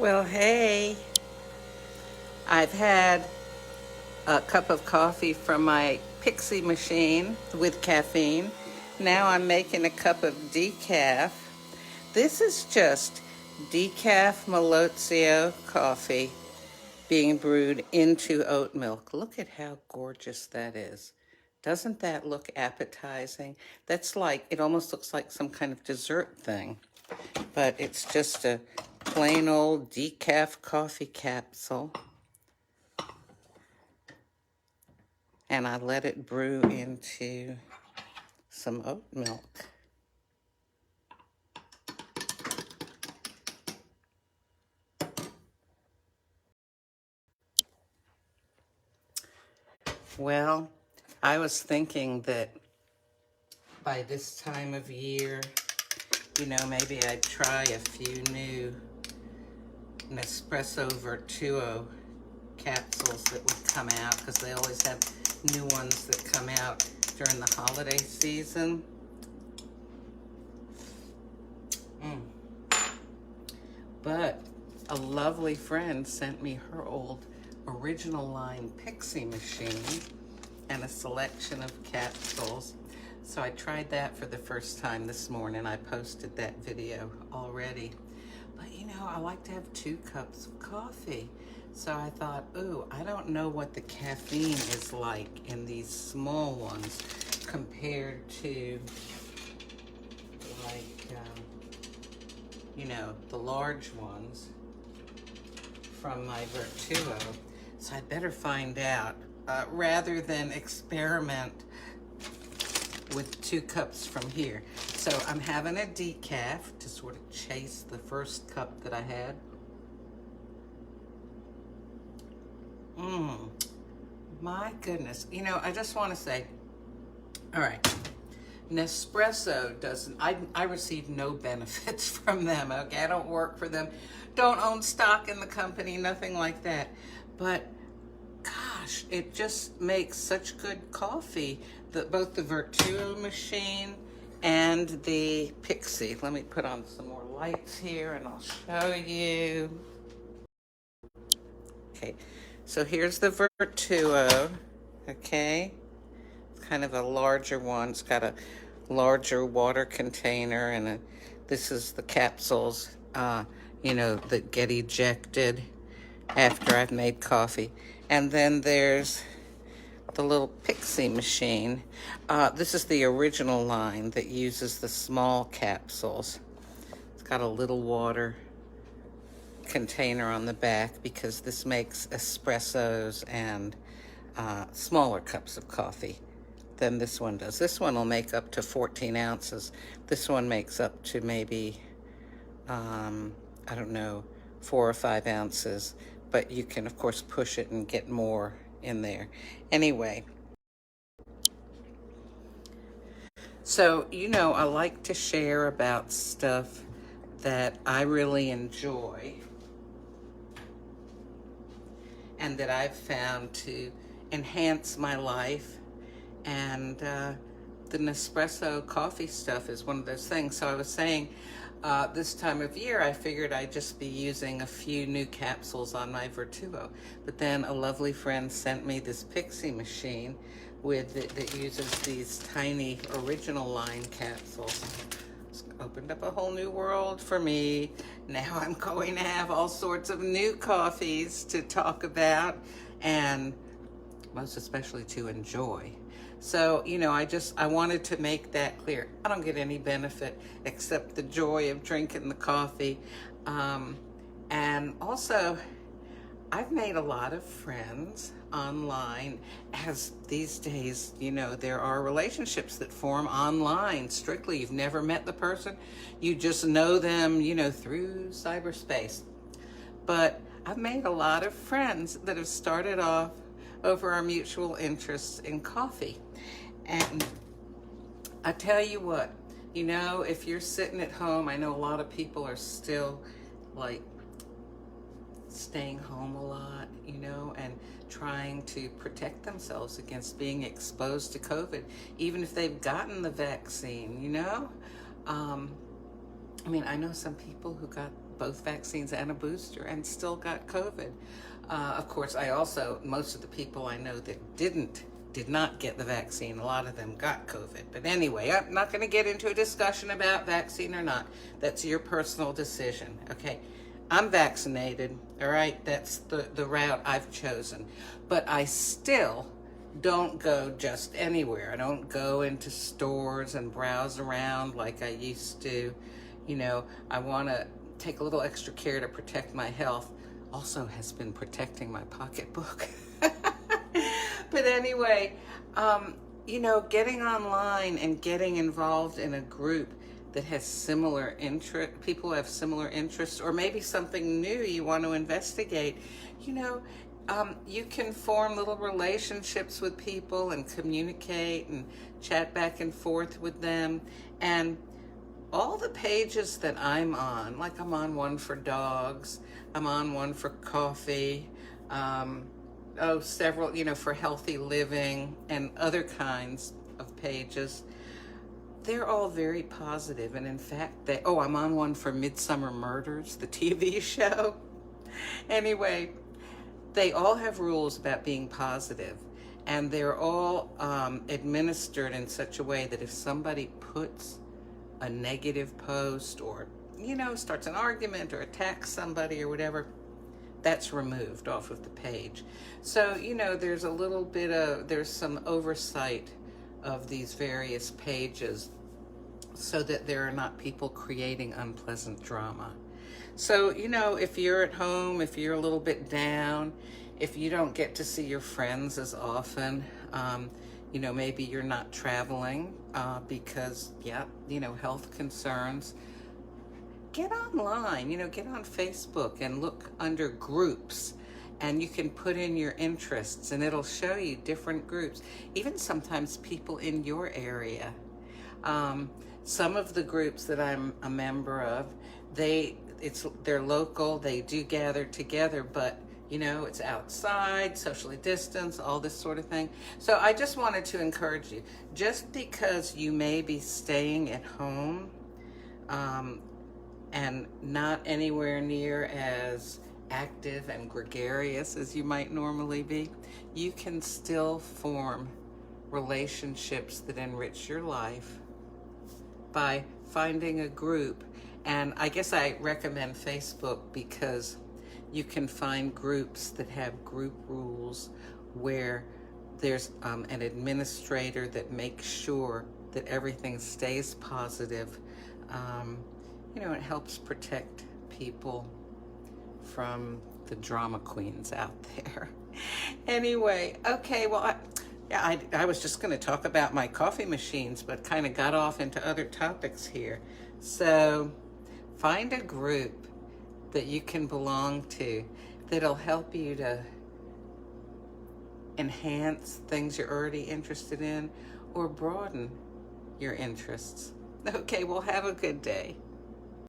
Well, hey, I've had a cup of coffee from my Pixie machine with caffeine. Now I'm making a cup of decaf. This is just decaf Malozio coffee being brewed into oat milk. Look at how gorgeous that is. Doesn't that look appetizing? That's like, it almost looks like some kind of dessert thing, but it's just a plain old decaf coffee capsule. And I let it brew into some oat milk. Well, I was thinking that by this time of year, maybe I'd try a few new Nespresso Vertuo capsules that would come out, because they always have new ones that come out during the holiday season. But a lovely friend sent me her old original line Pixie machine and a selection of capsules. So I tried that for the first time this morning. I posted that video already. But I like to have 2 cups of coffee. So I thought, ooh, I don't know what the caffeine is like in these small ones compared to like, the large ones from my Vertuo. So I better find out rather than experiment with 2 cups from here. So I'm having a decaf to sort of chase the first cup that I had. My goodness. I just want to say, all right, Nespresso doesn't, I receive no benefits from them, okay? I don't work for them, don't own stock in the company, nothing like that. But gosh, it just makes such good coffee, both the Vertuo machine and the Pixie. Let me put on some more lights here and I'll show you. Okay, so here's the Vertuo, okay? It's kind of a larger one. It's got a larger water container, and this is the capsules, that get ejected after I've made coffee. And then there's the little Pixie machine. This is the original line that uses the small capsules. It's got a little water container on the back because this makes espressos and smaller cups of coffee than this one does. This one will make up to 14 ounces. This one makes up to maybe, I don't know, 4 or 5 ounces. But you can, of course, push it and get more in there. Anyway, so, I like to share about stuff that I really enjoy and that I've found to enhance my life. And the Nespresso coffee stuff is one of those things. So I was saying, this time of year, I figured I'd just be using a few new capsules on my Vertuo. But then a lovely friend sent me this Pixie machine that uses these tiny original line capsules. It's opened up a whole new world for me. Now I'm going to have all sorts of new coffees to talk about, and most especially to enjoy. So, I wanted to make that clear. I don't get any benefit except the joy of drinking the coffee. And also, I've made a lot of friends online, as these days, there are relationships that form online strictly. You've never met the person. You just know them, through cyberspace. But I've made a lot of friends that have started off over our mutual interests in coffee. And I tell you what, if you're sitting at home, I know a lot of people are still like staying home a lot, and trying to protect themselves against being exposed to COVID, even if they've gotten the vaccine, I know some people who got both vaccines and a booster and still got COVID. Of course, most of the people I know that did not get the vaccine, a lot of them got COVID. But anyway, I'm not going to get into a discussion about vaccine or not. That's your personal decision, okay? I'm vaccinated, all right? That's the route I've chosen. But I still don't go just anywhere. I don't go into stores and browse around like I used to. You know, I want to take a little extra care to protect my health. Also has been protecting my pocketbook. But anyway, you know, getting online and getting involved in a group that has similar interest, people have similar interests, or maybe something new you want to investigate, you know, you can form little relationships with people and communicate and chat back and forth with them. And all the pages that I'm on, like I'm on one for dogs, I'm on one for coffee, several, you know, for healthy living and other kinds of pages. They're all very positive, and in fact, I'm on one for Midsummer Murders, the TV show. Anyway, they all have rules about being positive, and they're all administered in such a way that if somebody puts a negative post or, you know, starts an argument or attacks somebody or whatever, that's removed off of the page. So, you know, there's some oversight of these various pages so that there are not people creating unpleasant drama. So, you know, if you're at home, if you're a little bit down, if you don't get to see your friends as often, you know, maybe you're not traveling because, you know, health concerns, get online, you know, get on Facebook and look under groups, and you can put in your interests and it'll show you different groups, even sometimes people in your area. Some of the groups that I'm a member of, they're local, they do gather together, but you know, it's outside, socially distanced, all this sort of thing. So I just wanted to encourage you, just because you may be staying at home and not anywhere near as active and gregarious as you might normally be, you can still form relationships that enrich your life by finding a group. And I guess I recommend Facebook because you can find groups that have group rules where there's an administrator that makes sure that everything stays positive. You know, it helps protect people from the drama queens out there. Anyway, okay, well, I was just going to talk about my coffee machines, but kind of got off into other topics here. So find a group that you can belong to that'll help you to enhance things you're already interested in or broaden your interests. Okay, well, have a good day.